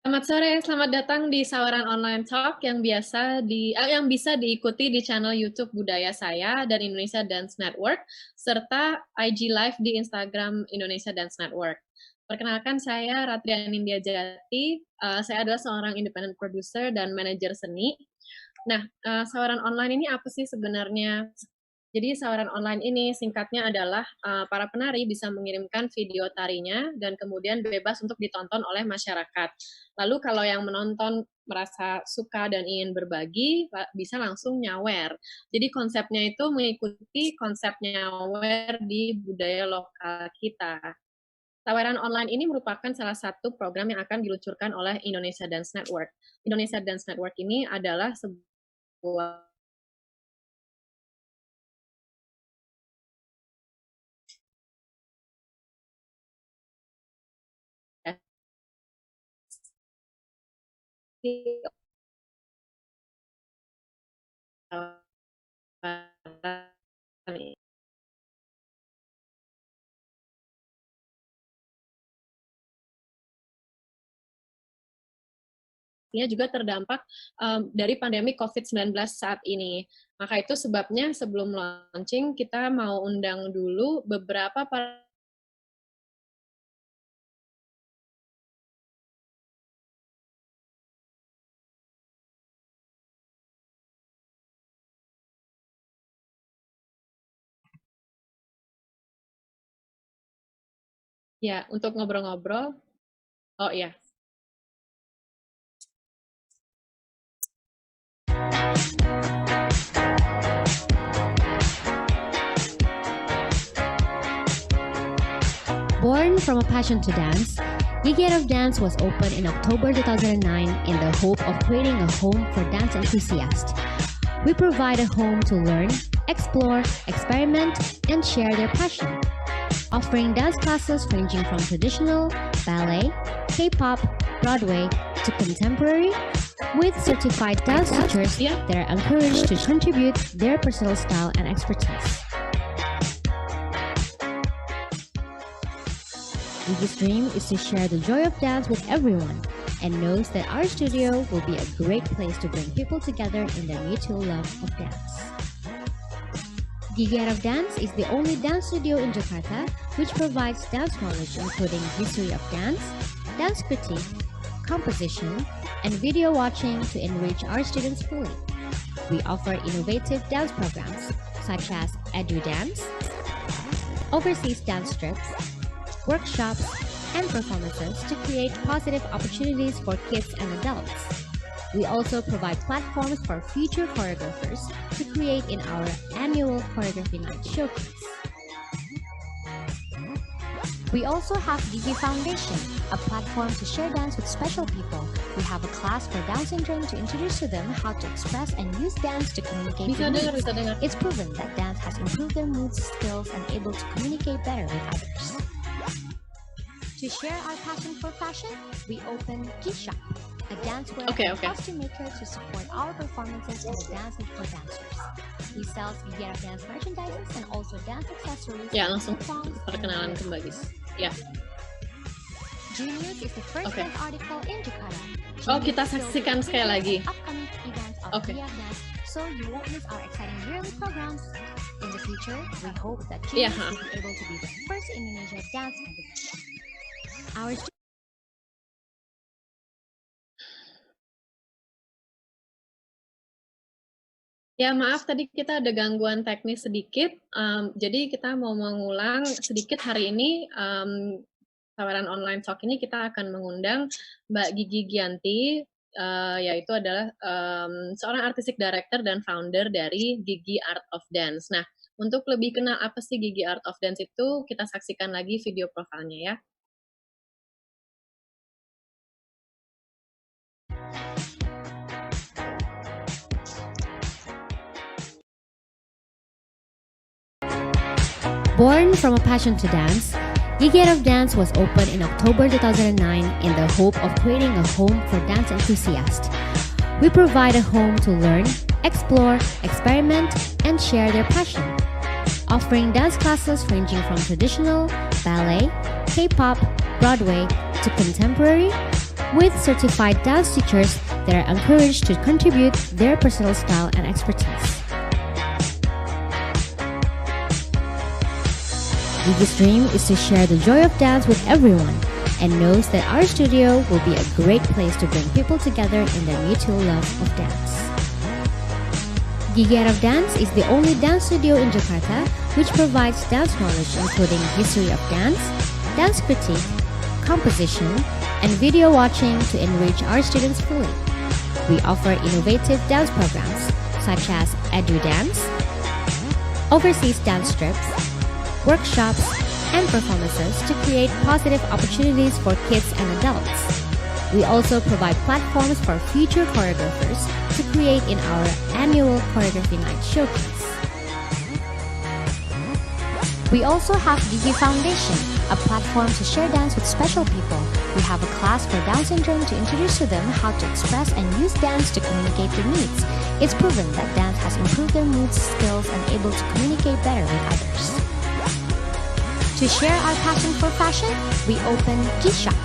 Selamat sore, selamat datang di Sawaran Online Talk yang bisa diikuti di channel YouTube Budaya saya dan Indonesia Dance Network serta IG Live di Instagram Indonesia Dance Network. Perkenalkan saya Ratri Anindya Jati, saya adalah seorang independent producer dan manajer seni. Nah, Sawaran Online ini apa sih sebenarnya? Jadi sawaran online ini singkatnya adalah para penari bisa mengirimkan video tarinya dan kemudian bebas untuk ditonton oleh masyarakat. Lalu kalau yang menonton merasa suka dan ingin berbagi, bisa langsung nyawer. Jadi konsepnya itu mengikuti konsep nyawer di budaya lokal kita. Tawaran online ini merupakan salah satu program yang akan diluncurkan oleh Indonesia Dance Network. Indonesia Dance Network ini adalah sebuah juga terdampak dari pandemi COVID-19 saat ini. Maka itu sebabnya sebelum launching kita mau undang dulu beberapa ya untuk ngobrol-ngobrol. Oh ya. Born from a passion to dance, Gigi Out of Dance was opened in October 2009 in the hope of creating a home for dance enthusiasts. We provide a home to learn, explore, experiment, and share their passion. Offering dance classes ranging from traditional, ballet, K-pop, Broadway, to contemporary, with certified dance teachers that are encouraged to contribute their personal style and expertise. Gigi's dream is to share the joy of dance with everyone and knows that our studio will be a great place to bring people together in their mutual love of dance. Gigi Out of Dance is the only dance studio in Jakarta which provides dance knowledge including history of dance critique, composition, and video watching to enrich our students fully. We offer innovative dance programs such as Edu Dance, overseas dance trips, workshops, and performances to create positive opportunities for kids and adults. We also provide platforms for future choreographers to create in our annual Choreography Night Showcase. We also have Gigi Foundation, a platform to share dance with special people. We have a class for Down syndrome to introduce to them how to express and use dance to communicate their needs. It's proven that dance has improved their moods, skills, and able to communicate better with others. To share our passion for fashion, we opened G-Shop, a dancewear and costume maker to support our performances in the dances for dancers. We sell Gigi Out of Dance merchandise and also dance accessories. Ya, langsung perkenalan kembali. Ya. Genius is the first dance article in Jakarta. Oh, kita saksikan sekali lagi. Upcoming events of Gigi Out of Dance, so you won't miss our exciting yearly programs. In the future, we hope that Genius will be able to be the first Indonesia dance magazine. Ya, maaf tadi kita ada gangguan teknis sedikit, jadi kita mau mengulang sedikit hari ini, Tawaran Online Talk ini kita akan mengundang Mbak Gigi Gianti, yaitu adalah seorang artistic director dan founder dari Gigi Art of Dance. Nah, untuk lebih kenal apa sih Gigi Art of Dance itu, kita saksikan lagi video profilnya ya. Born from a passion to dance, Gigi Out of Dance was opened in October 2009 in the hope of creating a home for dance enthusiasts. We provide a home to learn, explore, experiment, and share their passion. Offering dance classes ranging from traditional, ballet, K-pop, Broadway, to contemporary, with certified dance teachers that are encouraged to contribute their personal style and expertise. Gigi's dream is to share the joy of dance with everyone and knows that our studio will be a great place to bring people together in their mutual love of dance. Gigi Art of Dance is the only dance studio in Jakarta which provides dance knowledge including history of dance critique, composition, and video watching to enrich our students fully. We offer innovative dance programs such as Edu Dance, overseas dance trips, workshops, and performances to create positive opportunities for kids and adults. We also provide platforms for future choreographers to create in our annual Choreography Night Showcase. We also have Gigi Foundation, a platform to share dance with special people. We have a class for Down syndrome to introduce to them how to express and use dance to communicate their needs. It's proven that dance has improved their moods, skills, and able to communicate better with others. To share our passion for fashion, we open G-Shop,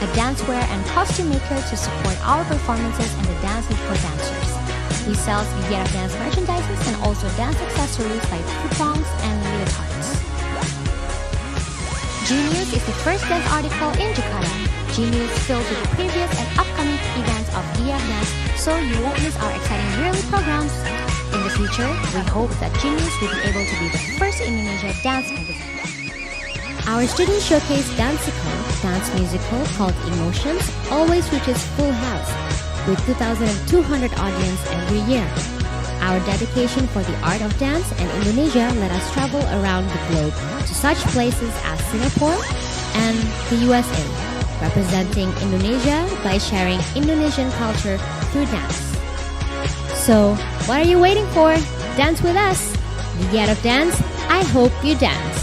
a dancewear and costume maker to support our performances and the dance need for dancers. We sell Gigi Art of Dance merchandises and also dance accessories like coupons and leotards. Genius is the first dance article in Jakarta. Genius filled with previous and upcoming events of Gigi Art of Dance, so you won't miss our exciting yearly programs. In the future, we hope that Genius will be able to be the first Indonesia dance magazine. Our student showcase dance musical called Emotions always reaches full house with 2,200 audience every year. Our dedication for the art of dance and Indonesia let us travel around the globe to such places as Singapore and the USA, representing Indonesia by sharing Indonesian culture through dance. So, what are you waiting for? Dance with us! Gigi Art of Dance, I hope you dance!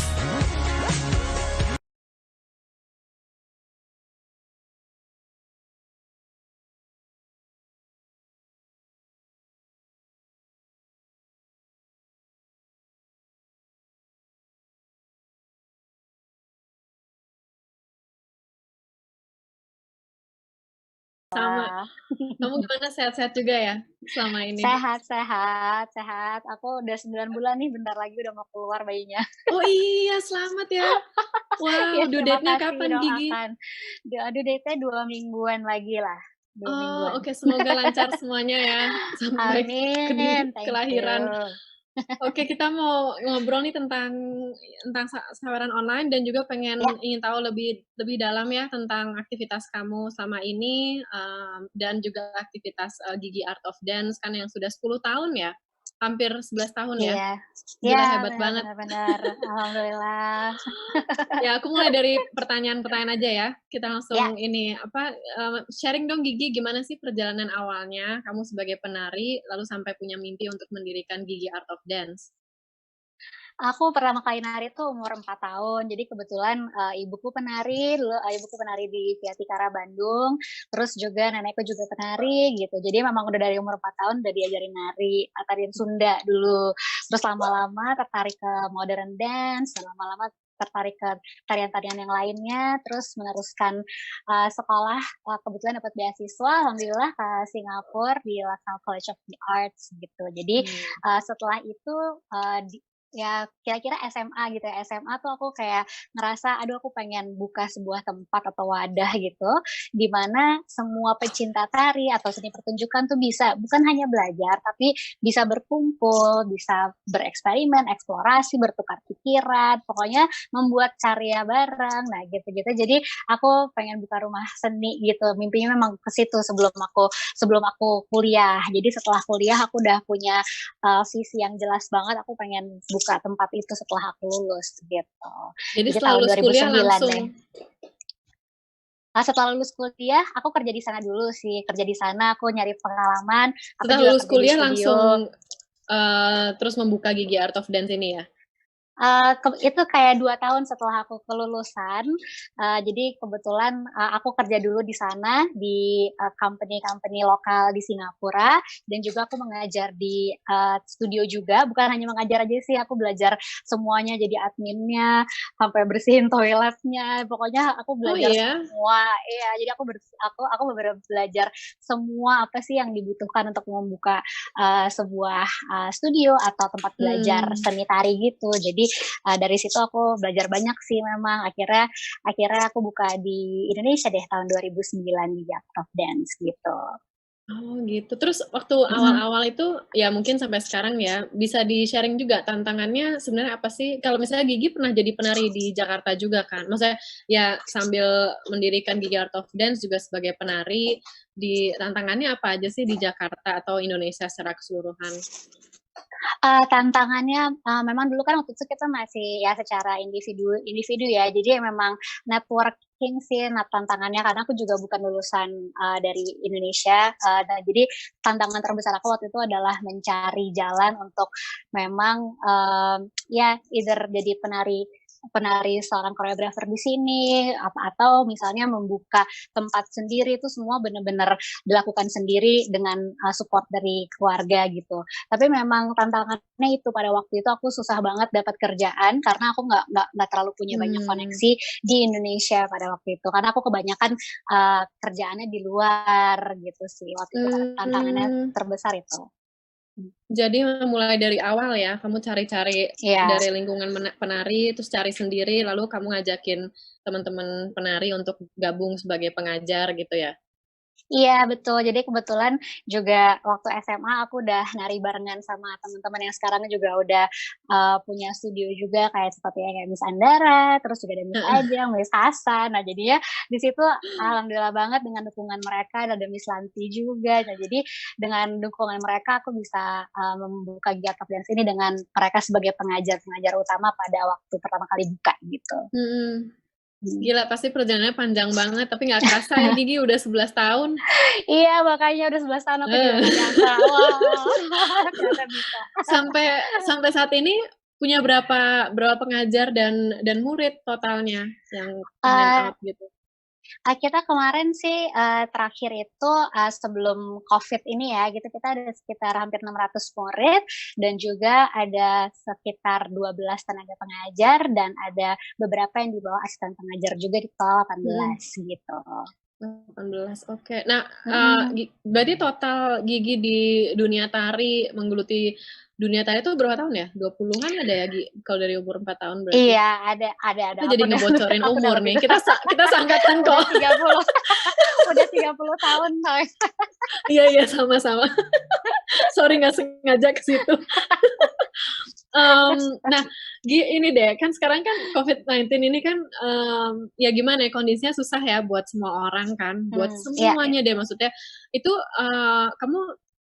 Sama. Kamu gimana, sehat-sehat juga ya selama ini? Sehat. Aku udah 9 bulan nih, bentar lagi udah mau keluar bayinya. Oh iya, selamat ya. Wow, Ya, due terima date-nya kasih, kapan, Gigi? doakan. Due date-nya 2 mingguan lagi lah. 2 mingguan. Oke, semoga lancar semuanya ya sampai Amin, thank kelahiran. you. Oke, kita mau ngobrol nih tentang saweran online dan juga ingin tahu lebih dalam ya tentang aktivitas kamu selama ini, dan juga aktivitas, Gigi Art of Dance kan yang sudah 10 tahun ya? Hampir 11 tahun ya? Iya. Gila, Iya, hebat banget. benar. Alhamdulillah. Ya, aku mulai dari pertanyaan-pertanyaan aja ya. Kita langsung sharing dong Gigi, gimana sih perjalanan awalnya kamu sebagai penari, lalu sampai punya mimpi untuk mendirikan Gigi Art of Dance? Aku pertama kali nari tuh umur 4 tahun. Jadi kebetulan ibuku penari, dulu ibuku penari di Viatikara Bandung, terus juga nenekku juga penari gitu. Jadi memang udah dari umur 4 tahun udah diajarin nari, tarian Sunda dulu. Terus lama-lama tertarik ke modern dance, lama-lama tertarik ke tarian-tarian yang lainnya, terus meneruskan sekolah, kebetulan dapat beasiswa, alhamdulillah ke Singapura di LaSalle College of the Arts gitu. Jadi setelah itu ya kira-kira SMA gitu ya. SMA tuh aku kayak ngerasa aduh aku pengen buka sebuah tempat atau wadah gitu di mana semua pecinta tari atau seni pertunjukan tuh bisa bukan hanya belajar tapi bisa berkumpul, bisa bereksperimen, eksplorasi, bertukar pikiran, pokoknya membuat karya bareng. Nah, gitu-gitu. Jadi aku pengen buka rumah seni gitu. Mimpinya memang ke situ sebelum aku kuliah. Jadi setelah kuliah aku udah punya visi yang jelas banget, aku pengen buka tempat itu setelah aku lulus gitu. Jadi setelah lulus kuliah langsung? Setelah lulus kuliah, aku kerja di sana dulu sih. Kerja di sana, aku nyari pengalaman. Setelah lulus kuliah langsung terus membuka Gigi Art of Dance ini ya? Itu kayak 2 tahun setelah aku kelulusan, jadi kebetulan, aku kerja dulu di sana, di, company-company lokal di Singapura, dan juga aku mengajar di, studio juga, bukan hanya mengajar aja sih, aku belajar semuanya, jadi adminnya, sampai bersihin toiletnya, pokoknya aku Oh belajar iya? semua iya, jadi aku bener-bener belajar semua apa sih yang dibutuhkan untuk membuka, sebuah, studio atau tempat belajar Hmm. seni tari gitu. Jadi dari situ aku belajar banyak sih memang, akhirnya akhirnya aku buka di Indonesia deh tahun 2009 di Art of Dance gitu. Oh gitu. Terus waktu Mhm. awal-awal itu, ya mungkin sampai sekarang ya, bisa di-sharing juga tantangannya sebenarnya apa sih? Kalau misalnya Gigi pernah jadi penari di Jakarta juga kan? Maksudnya ya sambil mendirikan Gigi Art of Dance juga sebagai penari, tantangannya apa aja sih di Jakarta atau Indonesia secara keseluruhan? Tantangannya, memang dulu kan waktu itu kita masih ya secara individu individu ya, jadi ya memang networking sih tantangannya karena aku juga bukan lulusan, dari Indonesia, nah jadi tantangan terbesar aku waktu itu adalah mencari jalan untuk memang, ya either jadi penari penari seorang koreografer di sini, atau misalnya membuka tempat sendiri, itu semua bener-bener dilakukan sendiri dengan, support dari keluarga gitu. Tapi memang tantangannya itu pada waktu itu aku susah banget dapat kerjaan karena aku nggak terlalu punya banyak Mmm. koneksi di Indonesia pada waktu itu. Karena aku kebanyakan, kerjaannya di luar gitu sih waktu itu tantangannya Mmm. terbesar itu. Jadi memulai dari awal ya, kamu cari-cari Iya. dari lingkungan penari, terus cari sendiri, lalu kamu ngajakin teman-teman penari untuk gabung sebagai pengajar gitu ya? Iya betul, jadi kebetulan juga waktu SMA aku udah nari barengan sama teman-teman yang sekarang juga udah, punya studio juga kayak seperti kayak Miss Andara, terus juga ada Miss Heeh. Ajeng, Miss Hasan. Nah jadinya di situ alhamdulillah banget dengan dukungan mereka, ada Miss Lanti juga. Nah jadi dengan dukungan mereka aku bisa, membuka Giat of Dance ini dengan mereka sebagai pengajar-pengajar utama pada waktu pertama kali buka gitu. Mhm. Mhm. Gila pasti perjalanannya panjang banget, tapi nggak kerasa ya Gigi udah 11 tahun. Iya makanya udah 11 tahun aku juga Heeh. nggak nyangka, wah ternyata bisa. Sampai sampai saat ini punya berapa berapa pengajar dan murid totalnya yang hand Eee out gitu? kita kemarin sih, terakhir itu, sebelum Covid ini ya gitu, kita ada sekitar hampir 600 murid dan juga ada sekitar 12 tenaga pengajar dan ada beberapa yang di bawah asisten pengajar juga di total Mhm. 18 gitu. 18, oke. Nah, Mhm. berarti total Gigi di dunia tari, menggeluti dunia tari itu berapa tahun ya? 20-an ada ya, Gi? Kalau dari umur 4 tahun berarti? Iya, ada, Kita aku jadi udah ngebocorin aku udah umur lebih nih, kita seangkatan udah kok. 30 udah 30 tahun Kak. Iya iya, sama-sama. Sorry nggak sengaja ke situ. Nah, ini deh, kan sekarang kan COVID-19 ini kan, ya gimana ya, kondisinya susah ya buat semua orang kan, buat Iya, iya. semuanya deh maksudnya. Itu, kamu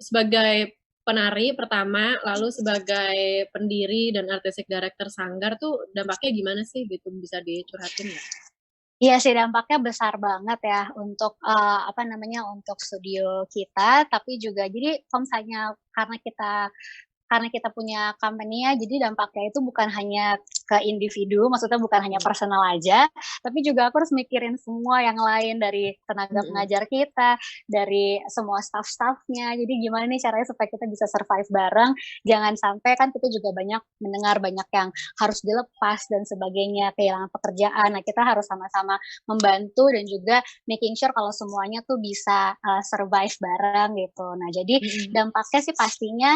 sebagai penari pertama, lalu sebagai pendiri dan artistic director sanggar tuh dampaknya gimana sih gitu, bisa dicurhatin nggak? Iya sih dampaknya besar banget ya untuk, apa namanya, untuk studio kita, tapi juga jadi kalau misalnya karena kita punya company-nya, jadi dampaknya itu bukan hanya ke individu, maksudnya bukan hanya Mhm. personal aja, tapi juga aku harus mikirin semua yang lain, dari tenaga Mhm. pengajar kita, dari semua staff-staff-nya. Jadi gimana nih caranya supaya kita bisa survive bareng, jangan sampai kan kita juga banyak mendengar banyak yang harus dilepas dan sebagainya, kehilangan pekerjaan. Nah, kita harus sama-sama membantu dan juga making sure kalau semuanya tuh bisa, survive bareng gitu. Nah, jadi Mhm. dampaknya sih pastinya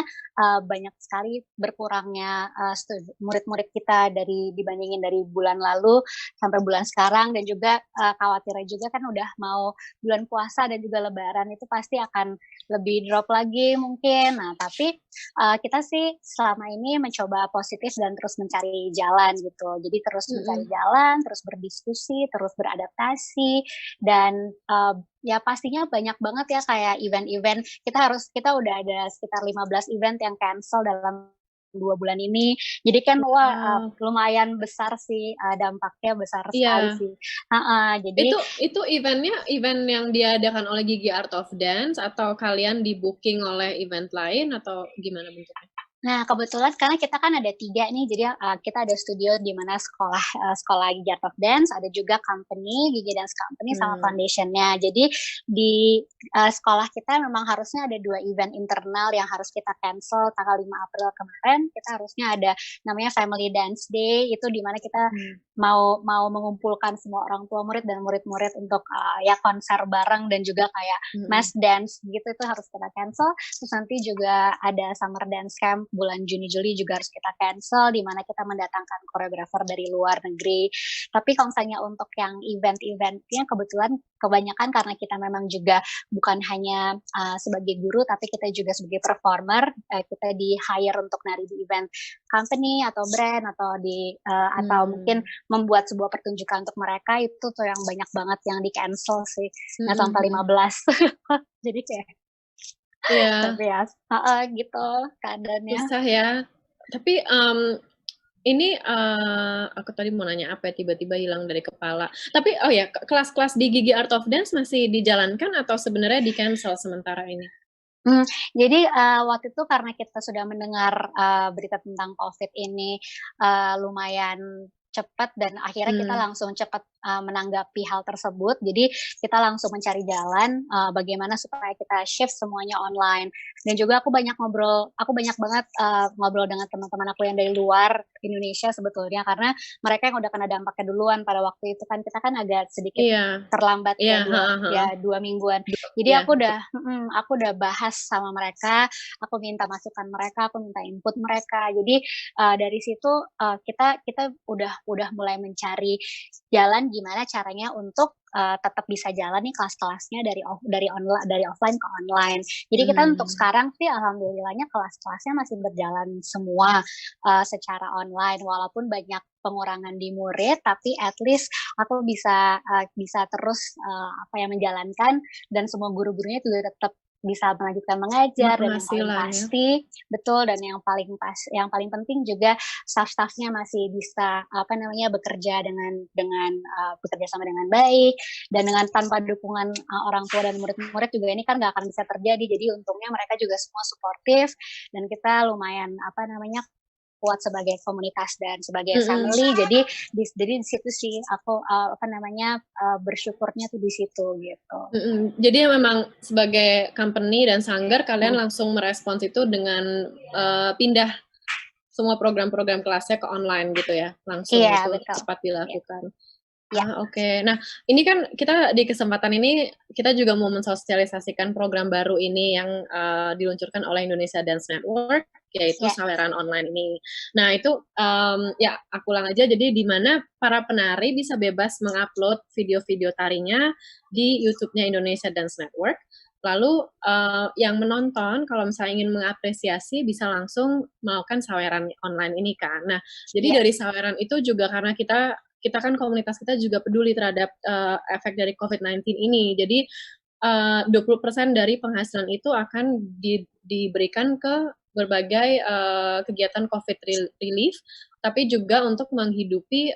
banyak sekali berkurangnya, murid-murid kita dibandingin dari bulan lalu sampai bulan sekarang dan juga, khawatirnya juga kan udah mau bulan puasa dan juga lebaran itu pasti akan lebih drop lagi mungkin. Nah tapi, kita sih selama ini mencoba positif dan terus mencari jalan gitu. Jadi terus mencari Mhm. jalan, terus berdiskusi, terus beradaptasi dan, ya pastinya banyak banget ya kayak event-event, kita udah ada sekitar 15 event yang cancel dalam 2 bulan ini. Jadi kan wah, Wow. lumayan besar sih, dampaknya besar sekali Iya. sih. Heeh, jadi Itu event-nya event yang diadakan oleh Gigi Art of Dance atau kalian di-booking oleh event lain atau gimana bentuknya? Nah, kebetulan karena kita kan ada 3 nih, jadi, kita ada studio di mana sekolah Gigi Art of Dance, ada juga company, Gigi Dance Company sama Hmm. foundation-nya. Jadi di, sekolah kita memang harusnya ada 2 event internal yang harus kita cancel tanggal 5 April kemarin, kita harusnya ada namanya Family Dance Day, itu di mana kita Hmm. mau mengumpulkan semua orang tua murid dan murid-murid untuk, ya konser bareng dan juga kayak Hmm. mass dance gitu, itu harus kita cancel. Terus nanti juga ada summer dance camp bulan Juni Juli juga harus kita cancel, di mana kita mendatangkan koreografer dari luar negeri. Tapi kalau misalnya untuk yang event-eventnya kebetulan kebanyakan karena kita memang juga bukan hanya sebagai guru, tapi kita juga sebagai performer, kita di hire untuk nari di event company atau brand atau mungkin Hmm. membuat sebuah pertunjukan untuk mereka, itu tuh yang banyak banget yang di cancel sih, nggak Hmm. sampai Hmm. 15. Jadi kayak Iya, tapi ya gitu keadaannya. susah ya. Tapi ini aku tadi mau nanya apa ya, tiba-tiba hilang dari kepala. Tapi oh ya, kelas-kelas di Gigi Art of Dance masih dijalankan atau sebenarnya di cancel sementara ini? Mmm, jadi, waktu itu karena kita sudah mendengar, berita tentang Covid ini, lumayan cepat dan akhirnya kita Hmm. langsung cepat, menanggapi hal tersebut. Jadi kita langsung mencari jalan, bagaimana supaya kita shift semuanya online. Dan juga aku banyak banget, ngobrol dengan teman-teman aku yang dari luar Indonesia sebetulnya, karena mereka yang udah kena dampaknya duluan pada waktu itu kan, kita kan agak sedikit Iya, terlambat iya, ya heeh, heeh. 2 mingguan. Jadi Iya, betul. aku udah bahas sama mereka, aku minta masukan mereka, aku minta input mereka. Jadi, dari situ, kita udah mulai mencari jalan gimana caranya untuk, tetap bisa jalan nih kelas-kelasnya dari offline ke online. Jadi kita untuk Mmm. sekarang sih alhamdulillahnya kelas-kelasnya masih berjalan semua, secara online walaupun banyak pengurangan di murid, tapi at least aku bisa terus, menjalankan dan semua guru-gurunya juga tetap bisa melanjutkan mengajar dan yang paling Berpenghasilan ya? pasti betul dan yang paling penting juga staff-staff-nya masih bisa, bekerja bekerja sama dengan baik dan dengan tanpa dukungan, orang tua dan murid-murid juga ini kan nggak akan bisa terjadi. Jadi untungnya mereka juga semua suportif dan kita lumayan, kuat sebagai komunitas dan sebagai Mhm. family. Jadi di situ sih aku, bersyukurnya tuh di situ gitu. Mhm, jadi ya memang sebagai company dan sanggar kalian Mhm. langsung merespons itu dengan, pindah semua program-program kelasnya ke online gitu ya? Langsung Iya itu betul, cepat iya, dilakukan. iya, Ah, oke. Nah, ini kan kita di kesempatan ini, kita juga mau mensosialisasikan program baru ini yang, diluncurkan oleh Indonesia Dance Network, yaitu iya, Saweran Online ini. Nah itu, ya aku ulang aja, jadi di mana para penari bisa bebas mengupload video-video tarinya di YouTube-nya Indonesia Dance Network. Lalu, yang menonton kalau misalnya ingin mengapresiasi bisa langsung melakukan saweran online ini kan. Nah, iya, jadi dari saweran itu juga karena kita kan komunitas kita juga peduli terhadap, efek dari COVID-19 ini. Jadi, 20% dari penghasilan itu akan diberikan ke berbagai, kegiatan COVID relief, tapi juga untuk menghidupi,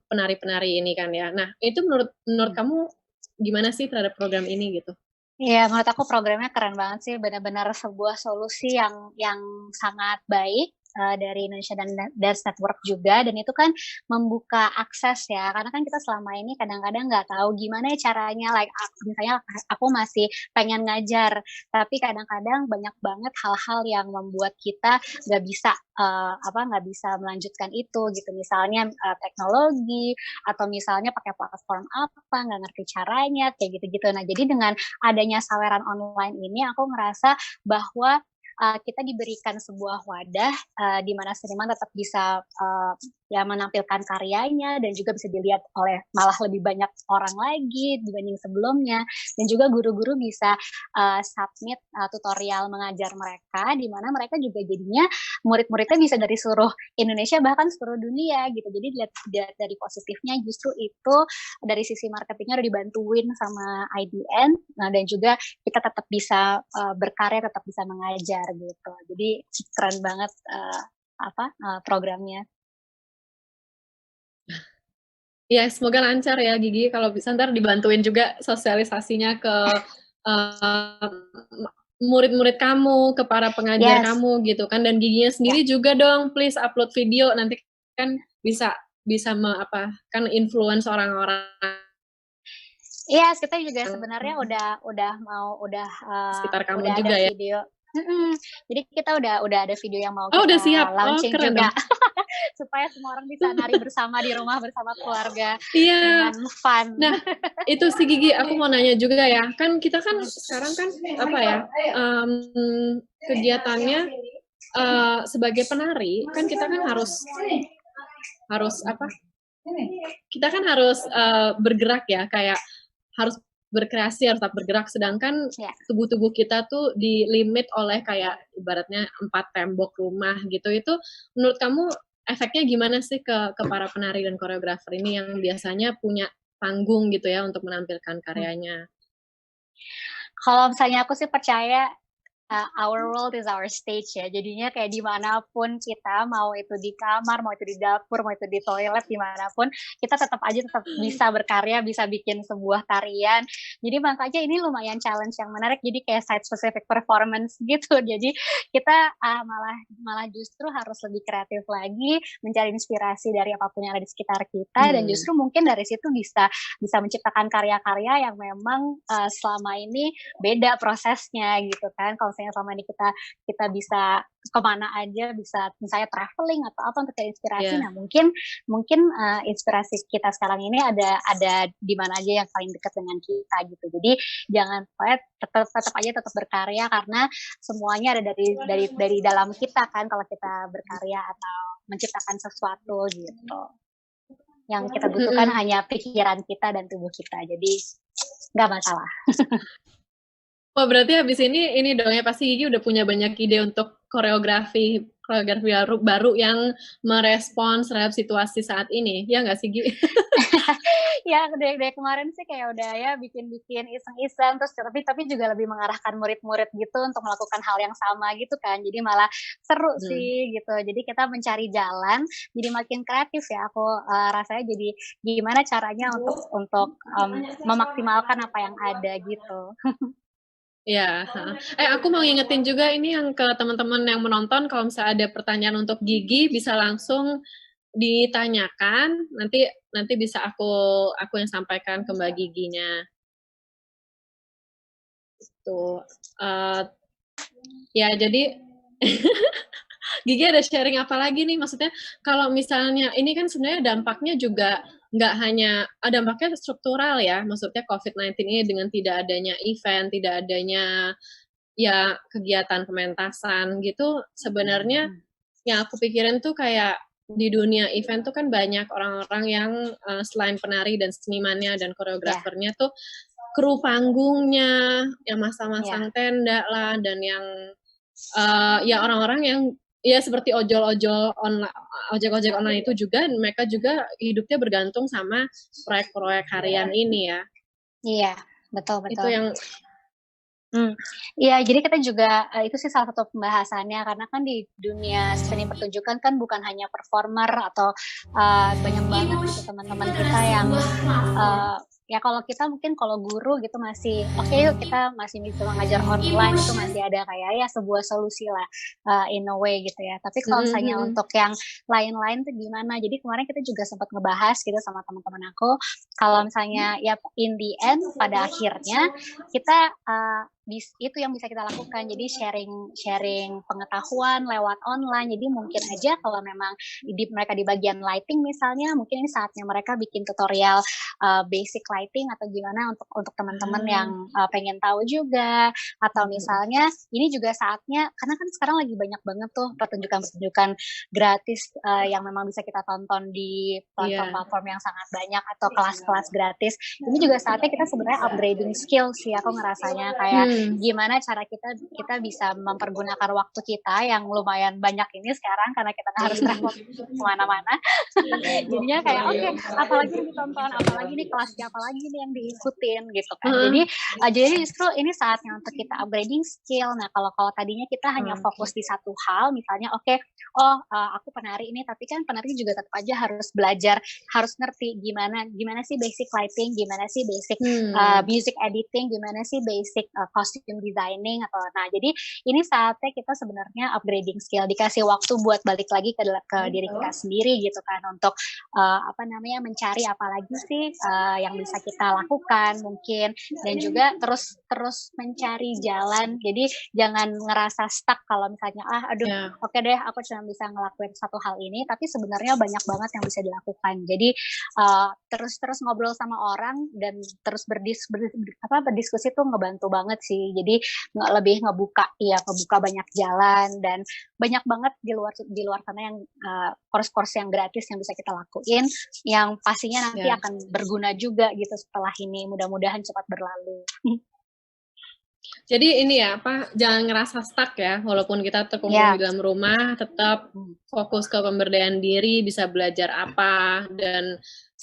penari-penari ini kan ya. Nah, itu menurut menurut mhm. kamu gimana sih terhadap program ini gitu? Iya, menurut aku programnya keren banget sih, benar-benar sebuah solusi yang sangat baik, dari Indonesia Dance Network juga, dan itu kan membuka akses ya, karena kan kita selama ini kadang-kadang nggak tahu gimana ya caranya, misalnya aku masih pengen ngajar, tapi kadang-kadang banyak banget hal-hal yang membuat kita nggak bisa melanjutkan itu gitu. Misalnya, teknologi, atau misalnya pakai platform apa, nggak ngerti caranya, kayak gitu-gitu. Nah, jadi dengan adanya saweran online ini aku ngerasa bahwa, kita diberikan sebuah wadah, di mana seniman tetap bisa, menampilkan karyanya dan juga bisa dilihat oleh malah lebih banyak orang lagi dibanding sebelumnya, dan juga guru-guru bisa, submit, tutorial mengajar mereka, di mana mereka juga jadinya murid-muridnya bisa dari seluruh Indonesia bahkan seluruh dunia gitu. Jadi dilihat dari positifnya justru itu dari sisi marketingnya udah dibantuin sama IDN, nah dan juga kita tetap bisa, berkarya, tetap bisa mengajar gitu. Jadi keren banget, programnya. Ya semoga lancar ya Gigi, kalau bisa entar dibantuin juga sosialisasinya ke, eee, murid-murid kamu, ke para pengajar Yes. kamu gitu kan, dan giginya sendiri juga dong please upload video, nanti kan bisa bisa kan influence orang-orang Iya, kita juga sebenarnya sekitar kamu udah ada juga ya? video. Jadi kita udah ada video yang mau Oh udah kita siap? Oh launching keren juga, dong. supaya semua orang bisa nari bersama di rumah bersama keluarga Iya. dengan fun. Nah, itu sih Gigi, aku mau nanya juga ya, kan kita kan sekarang kan kegiatannya sebagai penari kan kita kan harus kita kan harus bergerak ya, kayak harus berkreasi, harus tetap bergerak, sedangkan tubuh kita tuh di-limit oleh kayak ibaratnya 4 tembok rumah gitu. Itu menurut kamu efeknya gimana sih ke para penari dan koreografer ini yang biasanya punya panggung gitu ya untuk menampilkan karyanya? Kalau misalnya aku sih percaya our world is our stage ya. Jadinya kayak dimanapun kita, mau itu di kamar, mau itu di dapur, mau itu di toilet, dimanapun, kita tetap bisa berkarya, bisa bikin sebuah tarian. Jadi makanya ini lumayan challenge yang menarik. Jadi kayak site specific performance gitu. Jadi kita malah justru harus lebih kreatif lagi, mencari inspirasi dari apapun yang ada di sekitar kita, dan justru mungkin dari situ bisa menciptakan karya-karya yang memang selama ini beda prosesnya gitu kan. Kalau misalnya selama ini kita bisa kemana aja, bisa misalnya traveling atau apa untuk cari inspirasi. Nah mungkin inspirasi kita sekarang ini ada di mana aja yang paling dekat dengan kita gitu. Jadi jangan tetap berkarya, karena semuanya ada dari dalam kita kan, kalau kita berkarya atau menciptakan sesuatu gitu. Yang kita butuhkan hanya pikiran kita dan tubuh kita. Jadi nggak masalah. Oh berarti habis ini dong ya, pasti Gigi udah punya banyak ide untuk koreografi baru yang merespons terhadap situasi saat ini, ya nggak sih Gigi? Ya dari kemarin sih kayak udah ya bikin iseng-iseng, terus tapi juga lebih mengarahkan murid-murid gitu untuk melakukan hal yang sama gitu kan. Jadi malah seru sih gitu. Jadi kita mencari jalan, jadi makin kreatif ya. Aku rasanya jadi gimana caranya untuk memaksimalkan apa yang ada gitu. Iya, aku mau ngingetin juga ini yang ke teman-teman yang menonton, kalau misalnya ada pertanyaan untuk Gigi bisa langsung ditanyakan, nanti bisa aku yang sampaikan ke Mbak Giginya. Tuh, ya jadi Gigi ada sharing apa lagi nih? Maksudnya kalau misalnya ini kan sebenarnya dampaknya juga nggak hanya dampaknya struktural ya, maksudnya COVID-19 ini dengan tidak adanya event, tidak adanya ya kegiatan pementasan gitu, sebenarnya yang aku pikirin tuh kayak di dunia event tuh kan banyak orang-orang yang selain penari dan senimannya dan koreografernya tuh kru panggungnya, yang masang-masang tenda lah, dan yang ya orang-orang yang ya seperti ojol-ojek online itu juga, mereka juga hidupnya bergantung sama proyek-proyek harian ini ya. Iya, betul. Itu yang Iya, jadi kita juga itu sih salah satu pembahasannya, karena kan di dunia seni pertunjukan kan bukan hanya performer atau banyak banget gitu teman-teman kita yang ya kalau kita mungkin kalau guru gitu masih yuk kita masih bisa mengajar online, itu masih ada kayak ya sebuah solusi lah in a way gitu ya. Tapi kalau misalnya untuk yang lain-lain tuh gimana? Jadi kemarin kita juga sempat ngebahas gitu sama teman-teman aku, kalau misalnya ya in the end pada akhirnya kita itu yang bisa kita lakukan. Jadi sharing pengetahuan lewat online. Jadi mungkin aja kalau memang mereka di bagian lighting misalnya, mungkin ini saatnya mereka bikin tutorial basic lighting atau gimana untuk teman-teman yang pengen tahu juga. Atau misalnya ini juga saatnya, karena kan sekarang lagi banyak banget tuh pertunjukan-pertunjukan gratis yang memang bisa kita tonton di platform-platform yang sangat banyak, atau kelas-kelas gratis. Ini juga saatnya kita sebenarnya upgrading skill sih, aku ngerasanya kayak gimana cara kita bisa mempergunakan waktu kita yang lumayan banyak ini sekarang, karena kita harus travel kemana-mana. Jadinya kayak apalagi yang ditonton, apalagi nih kelas siapa lagi nih yang diikutin gitu kan. Jadi justru ini saatnya untuk kita upgrading skill. Nah kalau tadinya kita hanya fokus di satu hal, misalnya aku penari ini, tapi kan penari juga tetap aja harus belajar, harus ngerti gimana sih basic lighting, gimana sih basic music editing, gimana sih basic costume designing atau nah jadi ini saatnya kita sebenarnya upgrading skill, dikasih waktu buat balik lagi ke diri kita sendiri gitu kan untuk apa namanya mencari apa lagi sih yang bisa kita lakukan mungkin dan juga terus mencari jalan. Jadi jangan ngerasa stuck kalau misalnya aduh oke deh aku cuma bisa ngelakuin satu hal ini tapi sebenarnya banyak banget yang bisa dilakukan. Jadi terus ngobrol sama orang dan terus berdiskusi tuh ngebantu banget sih. Jadi lebih ngebuka banyak jalan dan banyak banget di luar sana yang course-course yang gratis yang bisa kita lakuin yang pastinya nanti akan berguna juga gitu setelah ini. Mudah-mudahan cepat berlalu. Jadi ini ya, jangan ngerasa stuck ya, walaupun kita terkungkung di dalam rumah, tetap fokus ke pemberdayaan diri, bisa belajar apa, dan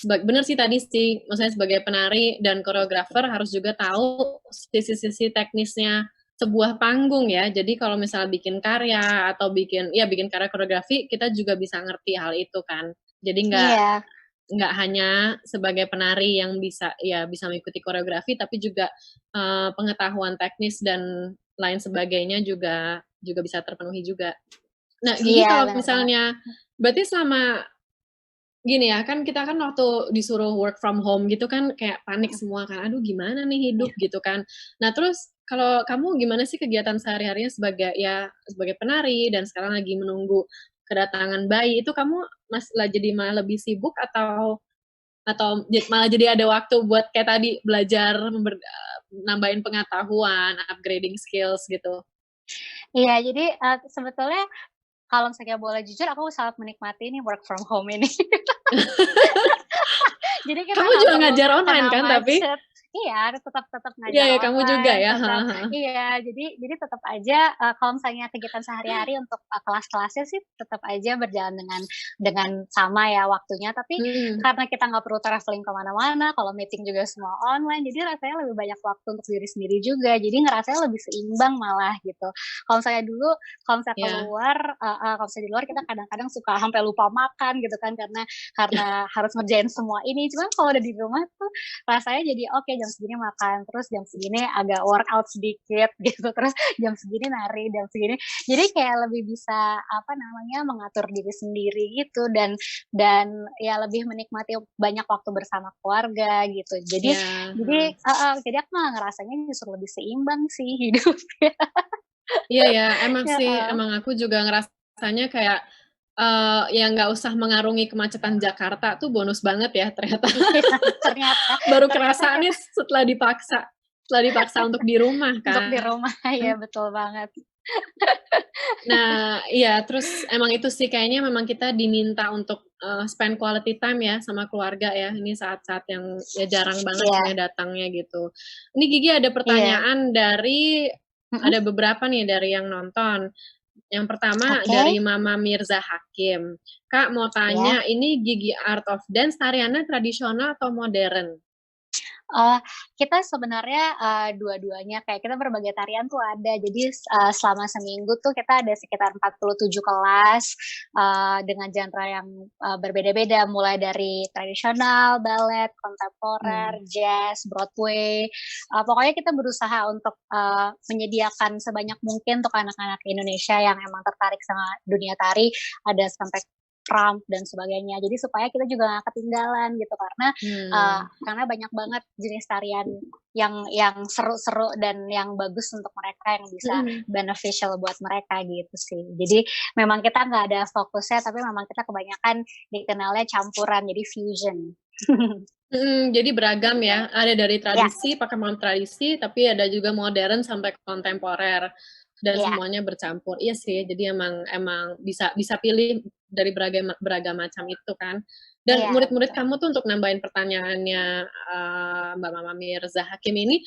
bener sih tadi sih, maksudnya sebagai penari dan koreografer harus juga tahu sisi-sisi teknisnya sebuah panggung ya. Jadi kalau misalnya bikin karya atau bikin karya koreografi, kita juga bisa ngerti hal itu kan. Jadi nggak hanya sebagai penari yang bisa mengikuti koreografi, tapi juga pengetahuan teknis dan lain sebagainya juga bisa terpenuhi juga. Nah, Gigi kalau misalnya, berarti selama gini ya, kan kita kan waktu disuruh work from home gitu kan kayak panik semua kan, aduh gimana nih hidup gitu kan. Nah terus kalau kamu gimana sih kegiatan sehari-harinya sebagai penari dan sekarang lagi menunggu kedatangan bayi, itu kamu malah lebih sibuk atau malah jadi ada waktu buat kayak tadi belajar nambahin pengetahuan, upgrading skills gitu? Iya, jadi sebetulnya kalau misalnya boleh jujur aku sangat menikmati ini work from home ini. Jadi kita kamu juga ngajar online kan tapi? Iya, tetap ngajar online. Iya, kamu juga ya. Iya, jadi tetap aja kalau misalnya kegiatan sehari-hari untuk kelas-kelasnya sih tetap aja berjalan dengan sama ya waktunya. Tapi karena kita nggak perlu traveling kemana-mana, kalau meeting juga semua online, jadi rasanya lebih banyak waktu untuk diri sendiri juga. Jadi ngerasanya lebih seimbang malah gitu. Kalau misalnya dulu, kalau misalnya keluar, kalau misalnya di luar kita kadang-kadang suka sampai lupa makan gitu kan karena harus ngerjain semua ini. Cuman kalau udah di rumah tuh rasanya jadi oke, jam segini makan, terus jam segini agak workout sedikit gitu, terus jam segini nari, jam segini. Jadi kayak lebih bisa mengatur diri sendiri gitu dan ya lebih menikmati banyak waktu bersama keluarga gitu. Jadi jadi aku malah ngerasanya justru lebih seimbang sih hidupnya. Iya ya, emang sih, emang aku juga ngerasanya kayak ya nggak usah mengarungi kemacetan Jakarta tuh bonus banget ya ternyata. Ternyata. Baru kerasa nih setelah dipaksa untuk di rumah kan. Untuk di rumah, ya betul banget. Nah, iya terus emang itu sih kayaknya memang kita diminta untuk spend quality time ya sama keluarga ya. Ini saat-saat yang ya jarang banget ya datangnya gitu. Ini Gigi ada pertanyaan dari ada beberapa nih dari yang nonton. Yang pertama dari Mama Mirza Hakim. Kak mau tanya, ini Gigi Art of Dance tariannya tradisional atau modern? Kita sebenarnya dua-duanya kayak kita berbagai tarian tuh ada. Jadi selama seminggu tuh kita ada sekitar 47 kelas dengan genre yang berbeda-beda, mulai dari tradisional, ballet, kontemporer, jazz, Broadway. Pokoknya kita berusaha untuk menyediakan sebanyak mungkin untuk anak-anak Indonesia yang emang tertarik sama dunia tari, ada sampai Trump dan sebagainya. Jadi supaya kita juga nggak ketinggalan gitu karena banyak banget jenis tarian yang seru-seru dan yang bagus untuk mereka yang bisa beneficial buat mereka gitu sih. Jadi memang kita nggak ada fokusnya, tapi memang kita kebanyakan dikenalnya campuran, jadi fusion. Jadi beragam ya, ada dari tradisi, pakai modern tradisi, tapi ada juga modern sampai kontemporer. Dan semuanya bercampur. Iya sih, jadi emang bisa pilih dari beragam macam itu kan. Dan murid-murid kamu tuh untuk nambahin pertanyaannya Mbak Mama Mirza Hakim ini,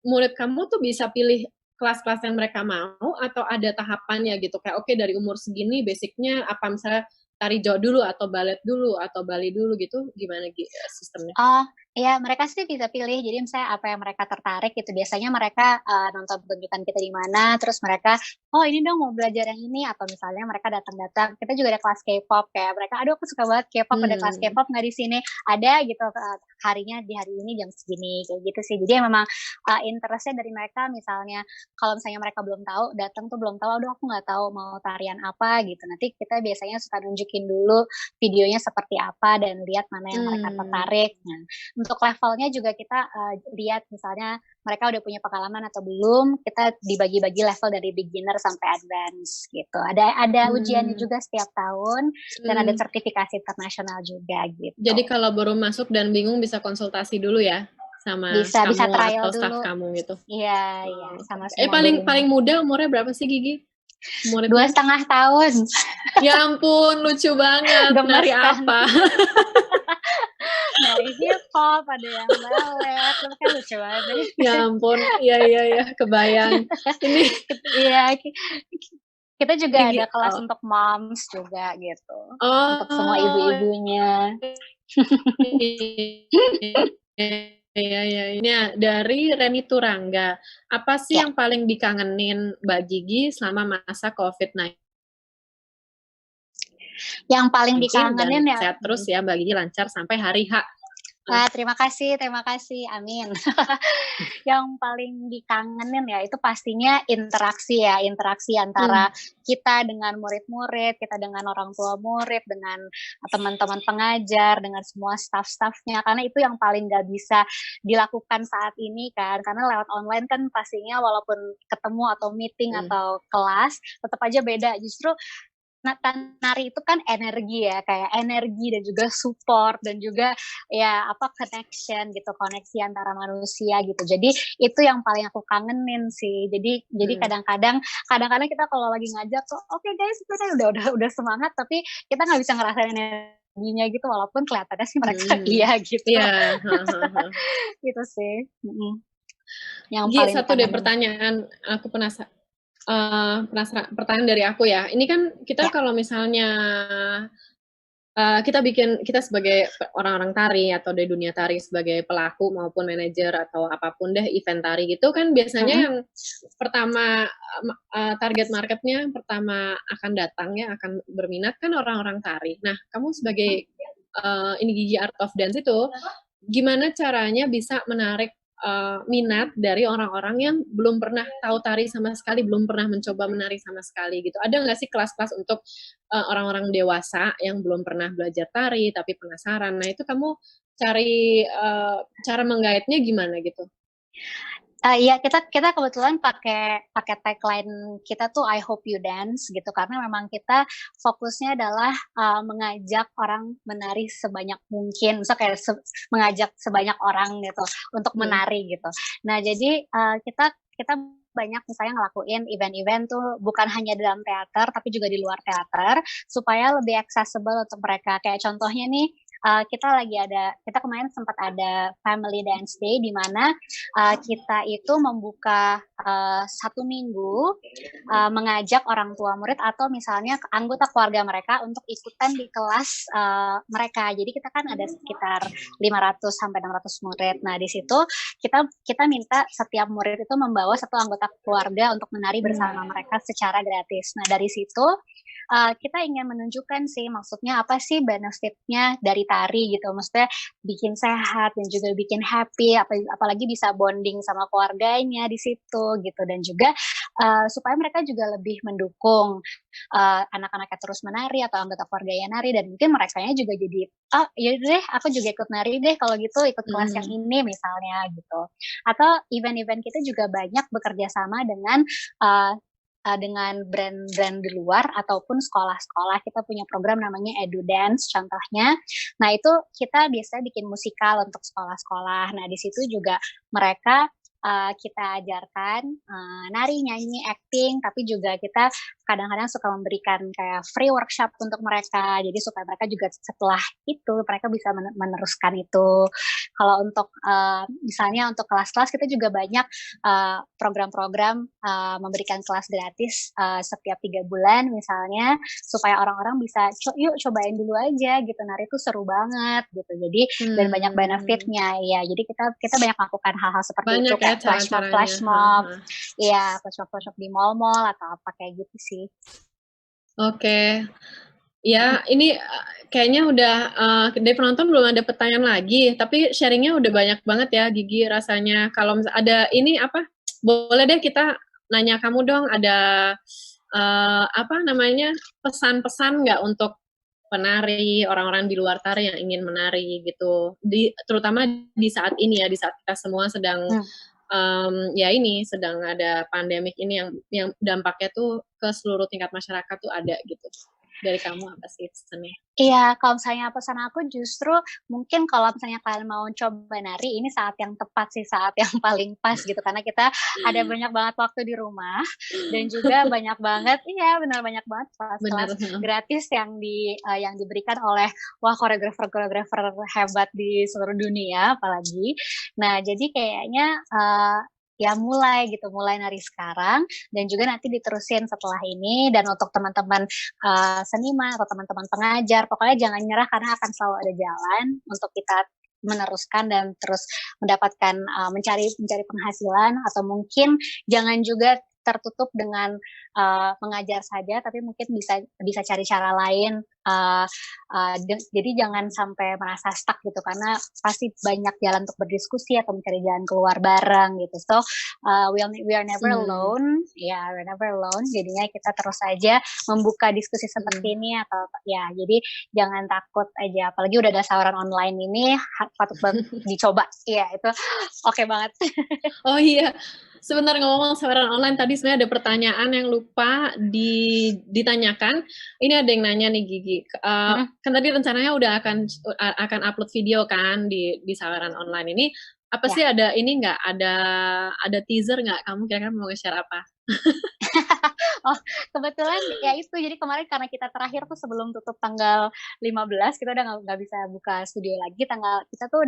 murid kamu tuh bisa pilih kelas-kelas yang mereka mau atau ada tahapannya gitu? Kayak oke dari umur segini basicnya apa, misalnya tari Jawa dulu atau balet dulu atau Bali dulu gitu, gimana sistemnya? Ya, mereka sih bisa pilih. Jadi misalnya apa yang mereka tertarik gitu, biasanya mereka, nonton pertunjukan kita di mana, terus mereka, "Oh ini dong mau belajar yang ini," atau misalnya mereka datang-datang, kita juga ada kelas K-pop kayak mereka, "Aduh aku suka banget K-pop, ada kelas Hmm. K-pop nggak di sini?" "Ada," gitu, "harinya di hari ini jam segini," kayak gitu sih. Jadi ya memang, interest-nya dari mereka misalnya kalau misalnya mereka belum tahu, datang tuh belum tahu, "Aduh aku nggak tahu mau tarian apa," gitu. Nanti kita biasanya suka nunjukin dulu videonya seperti apa dan lihat mana yang mereka Hmm. tertarik. Nah, untuk levelnya juga kita, lihat misalnya mereka udah punya pengalaman atau belum, kita dibagi-bagi level dari beginner sampai advance gitu. Ada ujiannya Hmm. juga setiap tahun dan ada Hmm. sertifikasi internasional juga gitu. Jadi kalau baru masuk dan bingung bisa konsultasi dulu ya sama Bisa bisa kamu trial atau staff dulu. kamu gitu. Iya iya, Oh, oke, sama oke. semua Paling gurunya. paling muda umurnya berapa sih Gigi? Dua Muridnya? setengah tahun, Ya ampun, lucu banget. gemes Nari kan? apa? Dari hip hop, ada yang ballet, tapi kan lucu banget deh. Ya ampun. Iya, iya, iya, kebayang. Ini Iya, kita juga ada Gigi, kelas oh. untuk moms juga gitu, untuk semua Oh, ibu-ibunya. iya, iya. Ini ya, dari Reni Turangga. Apa sih Ya, yang paling dikangenin Mbak Gigi selama masa COVID-19 yang paling dan dikangenin ya sehat terus ya Mbak Gigi lancar sampai hari H. terima kasih, amin. Yang paling dikangenin ya itu pastinya interaksi ya, interaksi antara Hmm. kita dengan murid-murid, kita dengan orang tua murid, dengan teman-teman pengajar, dengan semua staff-staffnya, karena itu yang paling nggak bisa dilakukan saat ini kan, karena lewat online kan pastinya walaupun ketemu atau meeting Hmm. atau kelas, tetap aja beda. Justru nari itu kan energi ya, kayak energi dan juga support dan juga ya apa connection gitu, koneksi antara manusia gitu. Jadi itu yang paling aku kangenin sih. Jadi Hmm. kadang-kadang kita kalau lagi ngajar tuh, oke guys, kita udah semangat, tapi kita nggak bisa ngerasain energinya gitu, walaupun kelihatannya sih mereka Hmm. iya gitu. Iya, Gitu sih. Yang Gi, paling satu deh dikangenin. pertanyaan, aku penasaran, pertanyaan dari aku ya. Ini kan kita Ya. kalau misalnya kita sebagai orang-orang tari atau dari dunia tari sebagai pelaku maupun manajer atau apapun deh event tari gitu kan biasanya Mm-mm. yang pertama target marketnya pertama akan datang ya akan berminat kan orang-orang tari. Nah kamu sebagai ini Gigi Art of Dance itu gimana caranya bisa menarik minat dari orang-orang yang belum pernah tahu tari sama sekali, belum pernah mencoba menari sama sekali gitu. Ada nggak sih kelas-kelas untuk orang-orang dewasa yang belum pernah belajar tari tapi penasaran? Nah itu kamu cari cara menggait-nya gimana gitu? Iya, kita kebetulan pakai pakai tagline kita tuh I hope you dance gitu, karena memang kita fokusnya adalah, mengajak orang menari sebanyak mungkin, misal kayak mengajak sebanyak orang gitu untuk Hmm. menari gitu. Nah jadi, kita banyak misalnya ngelakuin event-event tuh bukan hanya dalam teater, tapi juga di luar teater, supaya lebih accessible untuk mereka. Kayak contohnya nih, kita kemarin sempat ada Family Dance Day di mana kita itu membuka 1 minggu mengajak orang tua murid atau misalnya anggota keluarga mereka untuk ikutan di kelas mereka. Jadi kita kan ada sekitar 500 sampai 600 murid. Nah di situ kita minta setiap murid itu membawa satu anggota keluarga untuk menari bersama mereka secara gratis. Nah dari situ kita ingin menunjukkan sih maksudnya apa sih benefitnya dari tari gitu. Maksudnya bikin sehat dan juga bikin happy, apalagi bisa bonding sama keluarganya di situ gitu, dan juga supaya mereka juga lebih mendukung anak-anaknya terus menari atau anggota keluarganya nari, dan mungkin merekanya juga jadi, oh yaudah deh aku juga ikut nari deh kalau gitu, ikut kelas yang Hmm. ini misalnya gitu. Atau event-event kita juga banyak bekerja sama dengan brand-brand di luar ataupun sekolah-sekolah. Kita punya program namanya Edu Dance contohnya. Nah, itu kita biasanya bikin musikal untuk sekolah-sekolah. Nah, di situ juga mereka kita ajarkan nari, nyanyi, acting, tapi juga kita kadang-kadang suka memberikan kayak free workshop untuk mereka. Jadi supaya mereka juga setelah itu mereka bisa meneruskan itu. Kalau untuk misalnya untuk kelas-kelas kita juga banyak program-program memberikan kelas gratis setiap 3 bulan misalnya supaya orang-orang bisa yuk cobain dulu aja gitu, nari itu seru banget gitu. Jadi dan banyak benefitnya ya. Jadi kita banyak melakukan hal-hal seperti Banyak itu kayak ya flash mob, ya flash mob di mall-mall atau apa kayak gitu sih. Oke. Ya, ini kayaknya udah dari penonton belum ada pertanyaan lagi, tapi sharingnya udah banyak banget ya, Gigi, rasanya. Kalau ada ini apa, boleh deh kita nanya kamu dong, ada apa namanya, pesan-pesan nggak untuk penari, orang-orang di luar tari yang ingin menari gitu, terutama di saat ini ya, di saat kita semua sedang ya ini sedang ada pandemik ini yang dampaknya tuh ke seluruh tingkat masyarakat tuh ada gitu. Dari kamu apa sih pesannya? Iya, kalau misalnya pesan aku justru mungkin kalau misalnya kalian mau coba nari, ini saat yang tepat sih, saat yang paling pas gitu. Karena kita ada banyak banget waktu di rumah dan juga banyak banget, iya benar banyak banget kelas-kelas gratis yang diberikan oleh koreografer-koreografer hebat di seluruh dunia apalagi. Nah, jadi kayaknya ya mulai nari sekarang dan juga nanti diterusin setelah ini. Dan untuk teman-teman seniman atau teman-teman pengajar, pokoknya jangan nyerah karena akan selalu ada jalan untuk kita meneruskan dan terus mendapatkan mencari penghasilan. Atau mungkin jangan juga tertutup dengan mengajar saja, tapi mungkin bisa cari cara lain. Jadi jangan sampai merasa stuck gitu, karena pasti banyak jalan untuk berdiskusi atau mencari jalan keluar bareng gitu. So we are never alone, we're never alone. Jadinya kita terus saja membuka diskusi seperti ini atau ya. Jadi jangan takut aja, apalagi udah ada saluran online ini, patut banget dicoba. Iya itu oke banget. Oh iya. Sebentar ngomong saluran online, tadi sebenarnya ada pertanyaan yang lupa ditanyakan. Ini ada yang nanya nih Gigi. Kan tadi rencananya udah akan upload video kan di saluran online ini. Apa sih ada ini nggak? Ada teaser nggak? Kamu kira-kira mau nge-share apa? Oh, kebetulan ya itu. Jadi kemarin karena kita terakhir tuh sebelum tutup tanggal 15, kita udah nggak bisa buka studio lagi. Kita tuh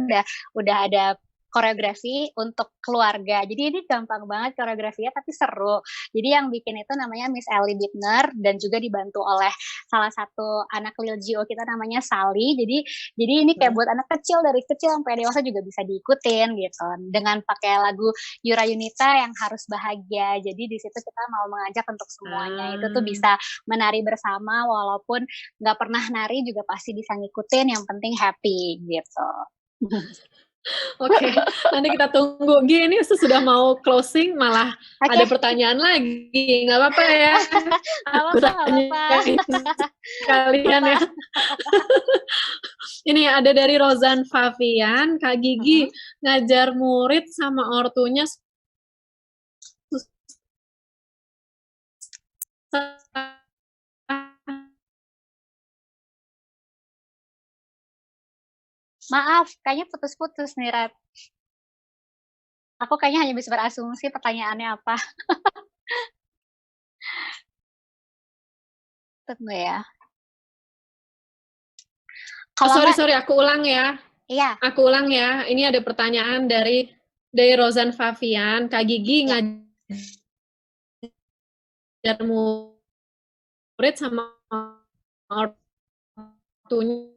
udah ada koreografi untuk keluarga. Jadi ini gampang banget koreografinya tapi seru. Jadi yang bikin itu namanya Miss Ellie Bittner dan juga dibantu oleh salah satu anak Lil Gio kita namanya Sally. Jadi ini kayak buat anak kecil, dari kecil sampai dewasa juga bisa diikutin gitu. Dengan pakai lagu Yura Yunita yang harus bahagia. Jadi di situ kita mau mengajak untuk semuanya. Itu tuh bisa menari bersama walaupun nggak pernah nari juga pasti bisa ngikutin, yang penting happy gitu. Oke, nanti kita tunggu. Gini sudah mau closing malah ada pertanyaan lagi. Nggak apa-apa ya. Aku tanya kalian ya. Ini ada dari Rozan Favian, Kak Gigi ngajar murid sama ortunya Maaf, kayaknya putus-putus nih, Rat. Aku kayaknya hanya bisa berasumsi pertanyaannya apa. Tunggu ya. Sorry, aku ulang ya. Iya. Aku ulang ya. Ini ada pertanyaan dari Rozan Favian, Kak Gigi ngajar murid sama ortunya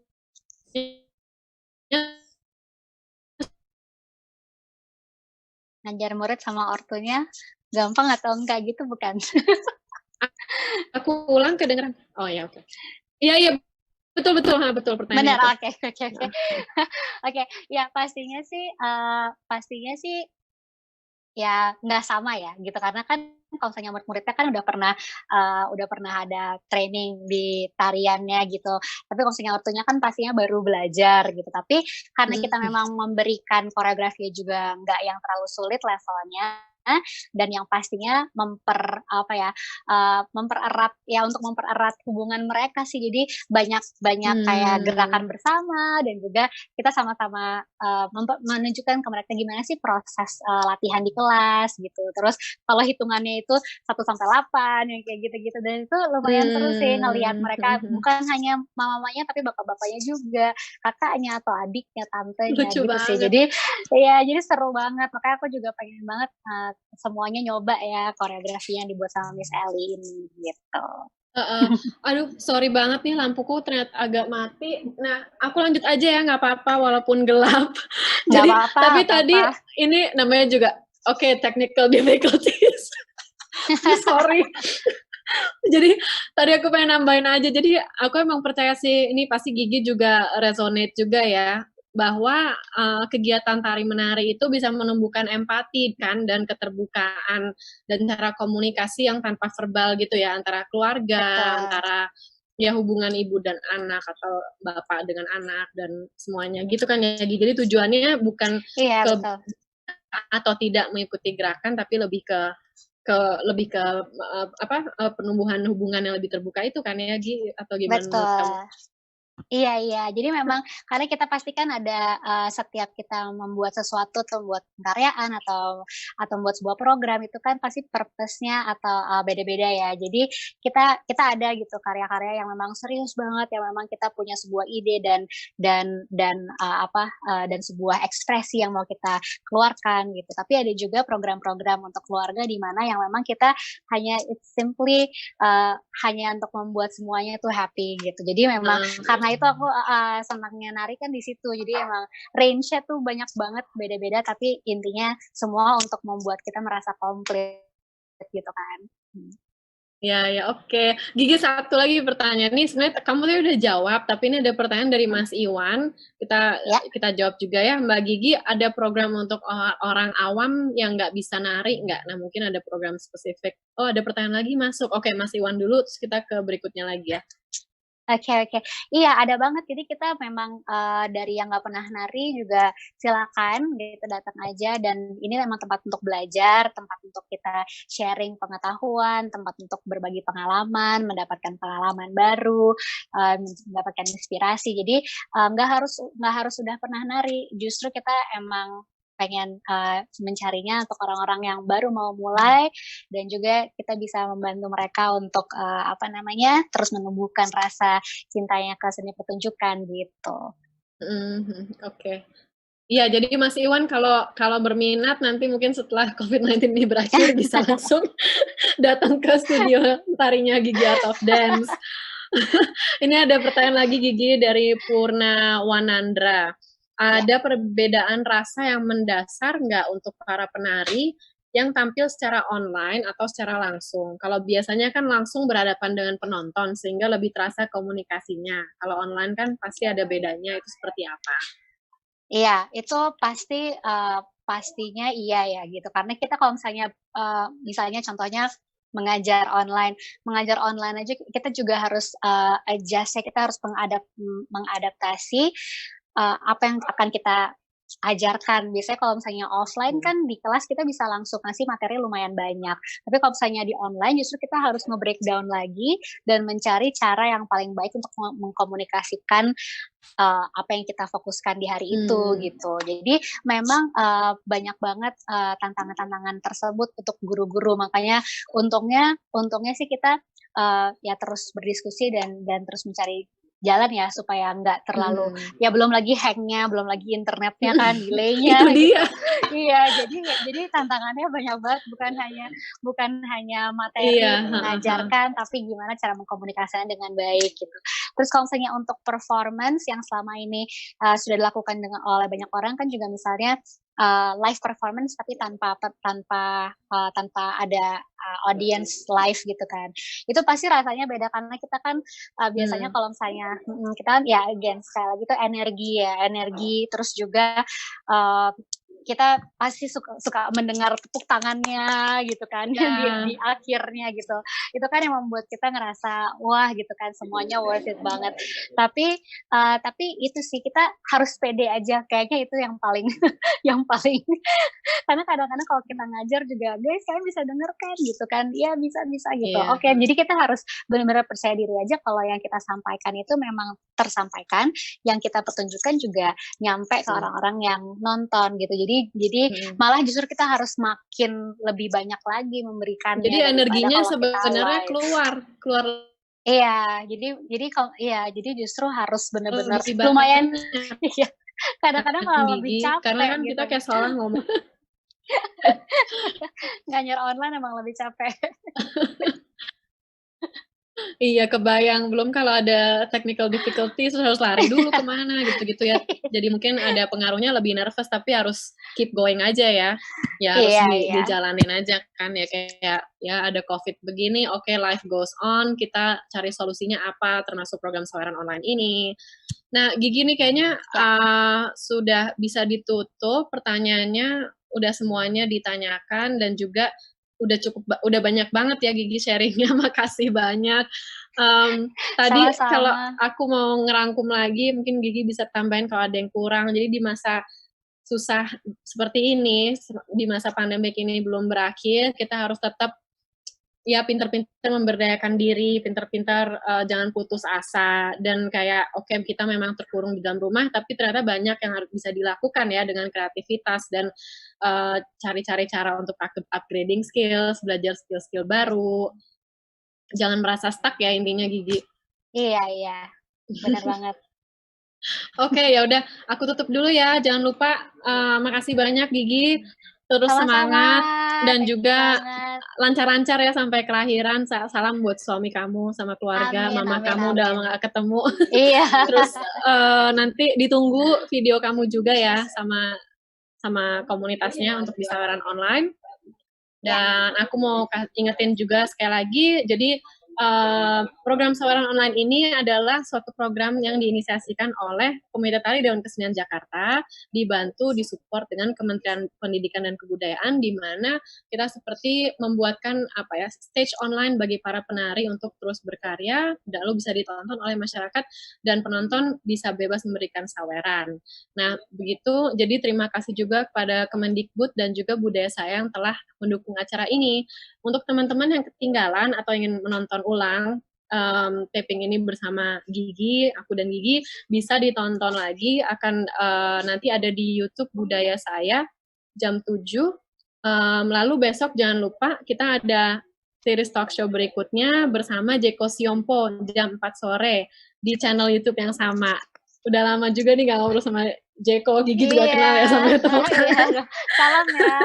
ngajar murid sama ortunya gampang atau enggak gitu bukan? Aku ulang kedengeran. Oh ya, oke. Iya, betul pertanyaan. Benar, oke. Oke, ya pastinya sih ya nggak sama ya gitu, karena kan kalau misalnya murid-muridnya kan udah pernah ada training di tariannya gitu. Tapi kalau misalnya ortunya kan pastinya baru belajar gitu. Tapi karena kita memang memberikan koreografi juga nggak yang terlalu sulit levelnya, dan yang pastinya mempererat ya, untuk mempererat hubungan mereka sih. Jadi banyak kayak gerakan bersama dan juga kita sama-sama, menunjukkan ke mereka gimana sih proses, latihan di kelas gitu. Terus kalau hitungannya itu 1 sampai 8 yang kayak gitu-gitu, dan itu lumayan seru sih ngelihat mereka, bukan hanya mama-mamanya tapi bapak-bapaknya juga, kakaknya atau adiknya, tantenya Lucu gitu sih. banget. Jadi ya jadi seru banget, makanya aku juga pengen banget, semuanya nyoba ya koreografi yang dibuat sama Miss Ellie ini gitu. Aduh, sorry banget nih lampuku ternyata agak mati. Nah, aku lanjut aja ya, nggak apa-apa walaupun gelap. Nggak Jadi, apa-apa, tapi nggak tadi apa-apa. ini namanya juga technical difficulties. Sorry. Jadi tadi aku pengen nambahin aja. Jadi aku emang percaya sih ini pasti Gigi juga resonate juga ya bahwa kegiatan tari menari itu bisa menumbuhkan empati kan dan keterbukaan dan cara komunikasi yang tanpa verbal gitu ya antara keluarga, Betul. antara ya hubungan ibu dan anak atau bapak dengan anak dan semuanya gitu kan ya Gigi. Jadi tujuannya bukan Iya, ke betul. atau tidak mengikuti gerakan tapi lebih ke penumbuhan hubungan yang lebih terbuka itu kan ya Gi atau gimana menurut kamu? Betul. Iya. Jadi memang karena kita pastikan ada, setiap kita membuat sesuatu atau membuat karyaan atau membuat sebuah program itu kan pasti purpose-nya atau, beda-beda ya. Jadi kita ada gitu karya-karya yang memang serius banget, yang memang kita punya sebuah ide dan sebuah ekspresi yang mau kita keluarkan gitu. Tapi ada juga program-program untuk keluarga di mana yang memang kita hanya it's simply, hanya untuk membuat semuanya tuh happy gitu. Jadi memang karena itu aku senangnya nari kan di situ. Jadi emang range-nya tuh banyak banget, beda-beda, tapi intinya semua untuk membuat kita merasa komplit gitu kan. Ya, oke. Gigi satu lagi pertanyaan nih, sebenarnya kamu tadi udah jawab, tapi ini ada pertanyaan dari Mas Iwan. Kita jawab juga ya, Mbak Gigi. Ada program untuk orang awam yang nggak bisa nari nggak? Nah, mungkin ada program spesifik. Oh, ada pertanyaan lagi masuk. Oke, Mas Iwan dulu, terus kita ke berikutnya lagi ya. Oke. Iya, ada banget. Jadi kita memang, dari yang nggak pernah nari juga silakan gitu datang aja, dan ini memang tempat untuk belajar, tempat untuk kita sharing pengetahuan, tempat untuk berbagi pengalaman, mendapatkan pengalaman baru, mendapatkan inspirasi. Jadi, nggak harus sudah pernah nari, justru kita emang pengen, mencarinya untuk orang-orang yang baru mau mulai, dan juga kita bisa membantu mereka untuk, terus menumbuhkan rasa cintanya ke seni pertunjukan gitu. Oke. Iya, jadi Mas Iwan kalau berminat nanti mungkin setelah COVID-19 ini berakhir bisa langsung datang ke studio tarinya Gigi Art of Dance. Ini ada pertanyaan lagi Gigi dari Purna Wanandra. Ada perbedaan rasa yang mendasar nggak untuk para penari yang tampil secara online atau secara langsung? Kalau biasanya kan langsung berhadapan dengan penonton sehingga lebih terasa komunikasinya. Kalau online kan pasti ada bedanya, itu seperti apa? Iya, itu pastinya iya ya gitu, karena kita kalau misalnya contohnya mengajar online aja kita juga harus, adjust ya, kita harus mengadaptasi, apa yang akan kita ajarkan. Biasanya kalau misalnya offline kan di kelas kita bisa langsung ngasih materi lumayan banyak, tapi kalau misalnya di online justru kita harus nge-breakdown lagi dan mencari cara yang paling baik untuk mengkomunikasikan, apa yang kita fokuskan di hari itu gitu. Jadi memang, banyak banget, tantangan-tantangan tersebut untuk guru-guru, makanya untungnya sih kita, ya terus berdiskusi dan terus mencari jalan ya supaya nggak terlalu ya belum lagi hack-nya, belum lagi internetnya kan, delay-nya Itu gitu. dia. Iya, jadi tantangannya banyak banget, bukan hanya materi mengajarkan, tapi gimana cara mengkomunikasikan dengan baik gitu. Terus kalau misalnya untuk performance yang selama ini, sudah dilakukan oleh banyak orang kan juga misalnya, live performance tapi tanpa ada, audience live gitu kan. Itu pasti rasanya beda karena kita kan, biasanya kalau misalnya kita kan ya again sekali lagi itu energi terus juga, kita pasti suka mendengar tepuk tangannya gitu kan Ya. di akhirnya gitu. Itu kan yang membuat kita ngerasa wah gitu kan semuanya worth it banget. Tapi itu sih kita harus pede aja kayaknya itu yang paling yang paling karena kadang-kadang kalau kita ngajar juga guys kalian bisa denger kan gitu kan. Iya bisa gitu. Iya. Oke, jadi kita harus benar-benar percaya diri aja kalau yang kita sampaikan itu memang tersampaikan, yang kita pertunjukkan juga nyampe ke orang-orang yang nonton gitu. Jadi malah justru kita harus makin lebih banyak lagi memberikannya Jadi daripada energinya kalau kita sebenarnya live. keluar Iya, jadi justru harus benar-benar lebih lumayan banyak iya. Kadang-kadang malah lebih Gigi, karena capek kan gitu. kita kayak seolah ngomong. Ngajar online emang lebih capek. Iya, kebayang. Belum kalau ada technical difficulties terus harus lari dulu kemana gitu-gitu ya. Jadi mungkin ada pengaruhnya lebih nervous tapi harus keep going aja ya. Ya harus Iya. dijalanin aja kan ya kayak ya ada COVID begini, oke, life goes on, kita cari solusinya apa termasuk program saweran online ini. Nah, Gigi nih kayaknya sudah bisa ditutup pertanyaannya, udah semuanya ditanyakan dan juga udah banyak banget ya Gigi sharingnya, makasih banyak. Tadi Sama-sama. kalau aku mau ngerangkum lagi, mungkin Gigi bisa tambahin kalau ada yang kurang. Jadi di masa susah seperti ini, di masa pandemik ini belum berakhir, kita harus tetap ya pintar-pintar memberdayakan diri, pintar-pintar jangan putus asa dan kayak oke, kita memang terkurung di dalam rumah tapi ternyata banyak yang harus bisa dilakukan ya dengan kreativitas dan cari-cari cara untuk upgrading skills, belajar skill-skill baru. Jangan merasa stuck ya intinya Gigi. Iya. Benar banget. Oke, ya udah aku tutup dulu ya. Jangan lupa makasih banyak Gigi. Terus Sama-sama. semangat dan Thank juga banget. lancar-lancar ya sampai kelahiran. Salam buat suami kamu sama keluarga, Amin, mama amin, kamu amin. udah lama gak ketemu. Iya. Terus nanti ditunggu video kamu juga ya sama komunitasnya untuk di saweran online. Dan aku mau ingetin juga sekali lagi, jadi program saweran online ini adalah suatu program yang diinisiasikan oleh Komite Tari Dewan Kesenian Jakarta, dibantu disupport dengan Kementerian Pendidikan dan Kebudayaan, di mana kita seperti membuatkan stage online bagi para penari untuk terus berkarya, lalu bisa ditonton oleh masyarakat dan penonton bisa bebas memberikan saweran. Nah, begitu. Jadi terima kasih juga kepada Kemendikbud dan juga Budaya Saya yang telah mendukung acara ini. Untuk teman-teman yang ketinggalan atau ingin menonton ulang taping ini bersama Gigi, aku dan Gigi, bisa ditonton lagi, akan nanti ada di YouTube Budaya Saya jam 7. Lalu besok jangan lupa kita ada series talk show berikutnya bersama Jeko Siompo jam 4 sore di channel YouTube yang sama. Udah lama juga nih gak ngobrol sama Jeko, Gigi juga kenal ya sama tepuk tangan. Salam ya.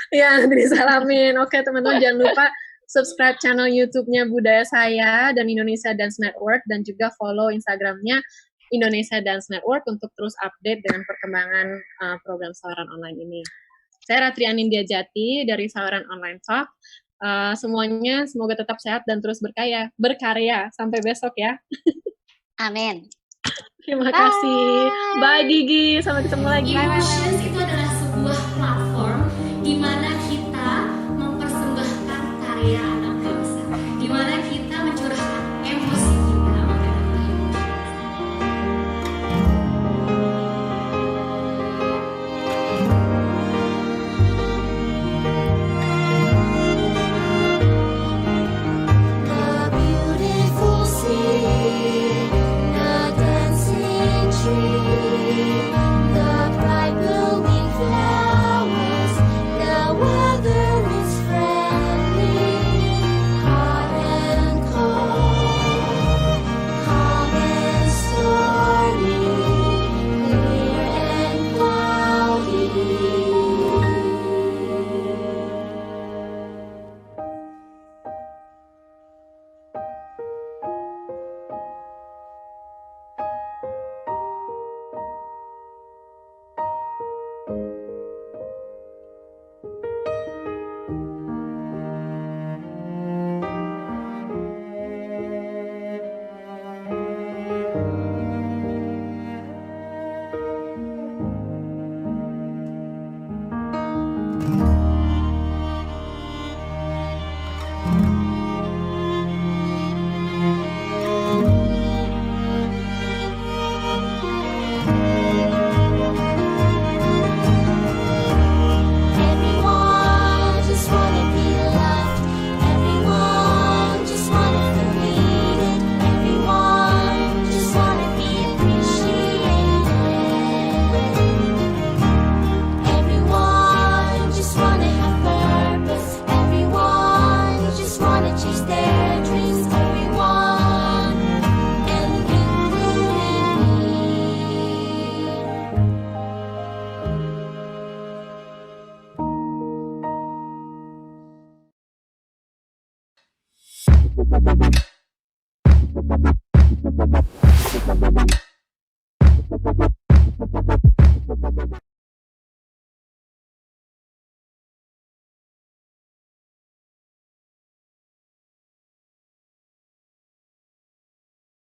Ya, nanti disalamin. Oke, teman-teman jangan lupa subscribe channel YouTube-nya Budaya Saya dan Indonesia Dance Network dan juga follow Instagram-nya Indonesia Dance Network untuk terus update dengan perkembangan program saweran online ini. Saya Ratri Anindya Jati dari Saweran Online Talk. Semuanya semoga tetap sehat dan terus berkarya. Sampai besok ya. Amin. Terima kasih. Bye Gigi, sampai ketemu lagi. Bye.